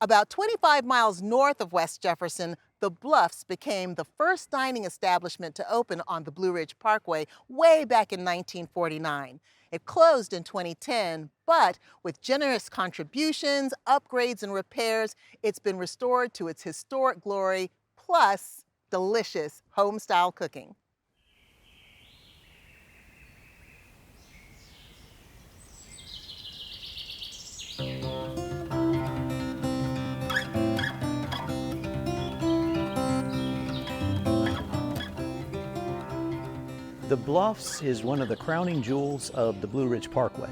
About 25 miles north of West Jefferson, the Bluffs became the first dining establishment to open on the Blue Ridge Parkway way back in 1949. It closed in 2010, but with generous contributions, upgrades, and repairs, it's been restored to its historic glory, plus delicious home-style cooking. The Bluffs is one of the crowning jewels of the Blue Ridge Parkway.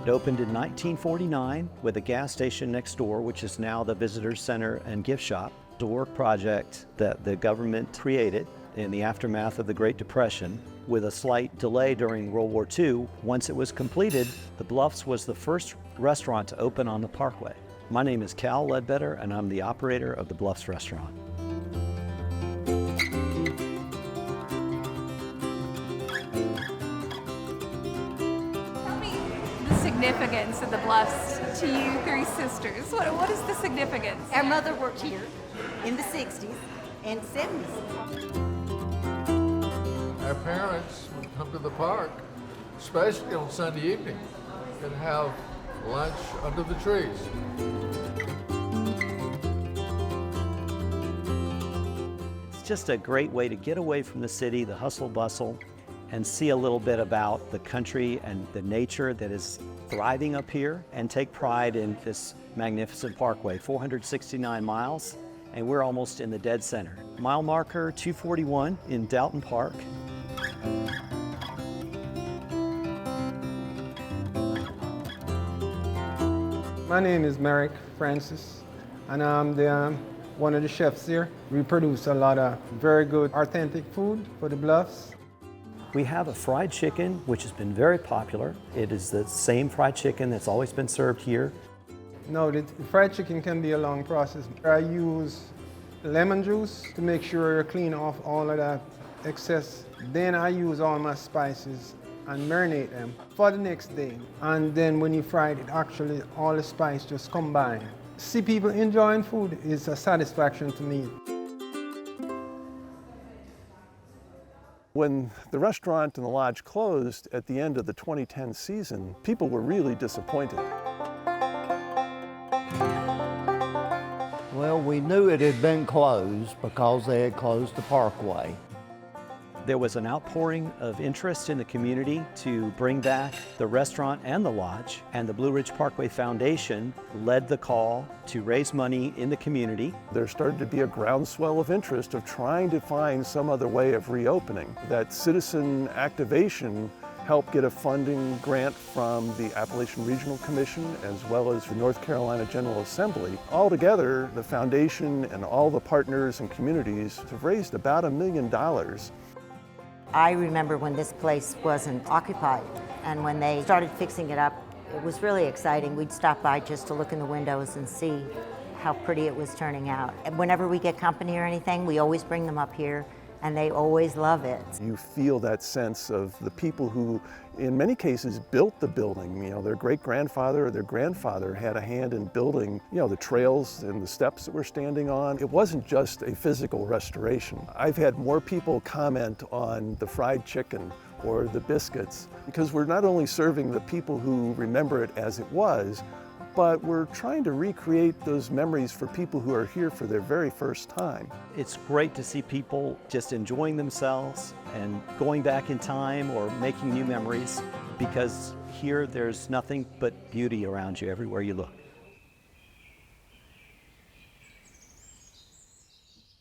It opened in 1949 with a gas station next door, which is now the Visitor Center and Gift Shop. It's a work project that the government created in the aftermath of the Great Depression with a slight delay during World War II. Once it was completed, the Bluffs was the first restaurant to open on the Parkway. My name is Cal Ledbetter, and I'm the operator of the Bluffs Restaurant. Tell me the significance of the Bluffs to you three sisters. What is the significance? Our mother worked here in the 60s and 70s. Our parents would come to the park, especially on Sunday evening, and have lunch under the trees. It's just a great way to get away from the city, the hustle bustle, and see a little bit about the country and the nature that is thriving up here, and take pride in this magnificent parkway, 469 miles, and we're almost in the dead center. Mile marker 241 in Dalton Park. My name is Merrick Francis, and I'm one of the chefs here. We produce a lot of very good, authentic food for the Bluffs. We have a fried chicken, which has been very popular. It is the same fried chicken that's always been served here. No, the fried chicken can be a long process. I use lemon juice to make sure I clean off all of that excess. Then I use all my spices and marinate them for the next day. And then when you fry it, actually all the spice just combine. See people enjoying food is a satisfaction to me. When the restaurant and the lodge closed at the end of the 2010 season, people were really disappointed. Well, we knew it had been closed because they had closed the parkway. There was an outpouring of interest in the community to bring back the restaurant and the lodge, and the Blue Ridge Parkway Foundation led the call to raise money in the community. There started to be a groundswell of interest of trying to find some other way of reopening. That citizen activation helped get a funding grant from the Appalachian Regional Commission as well as the North Carolina General Assembly. Altogether, the foundation and all the partners and communities have raised about $1 million. I remember when this place wasn't occupied, and when they started fixing it up, it was really exciting. We'd stop by just to look in the windows and see how pretty it was turning out. And whenever we get company or anything, we always bring them up here, and they always love it. You feel that sense of the people who, in many cases, built the building. You know, their great-grandfather or their grandfather had a hand in building, you know, the trails and the steps that we're standing on. It wasn't just a physical restoration. I've had more people comment on the fried chicken or the biscuits because we're not only serving the people who remember it as it was, but we're trying to recreate those memories for people who are here for their very first time. It's great to see people just enjoying themselves and going back in time or making new memories, because here there's nothing but beauty around you everywhere you look.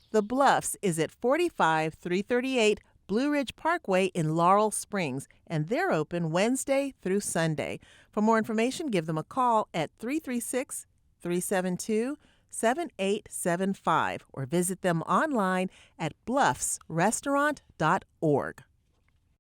The Bluffs is at 45338 Blue Ridge Parkway in Laurel Springs, and they're open Wednesday through Sunday. For more information, give them a call at 336-372-7875 or visit them online at bluffsrestaurant.org.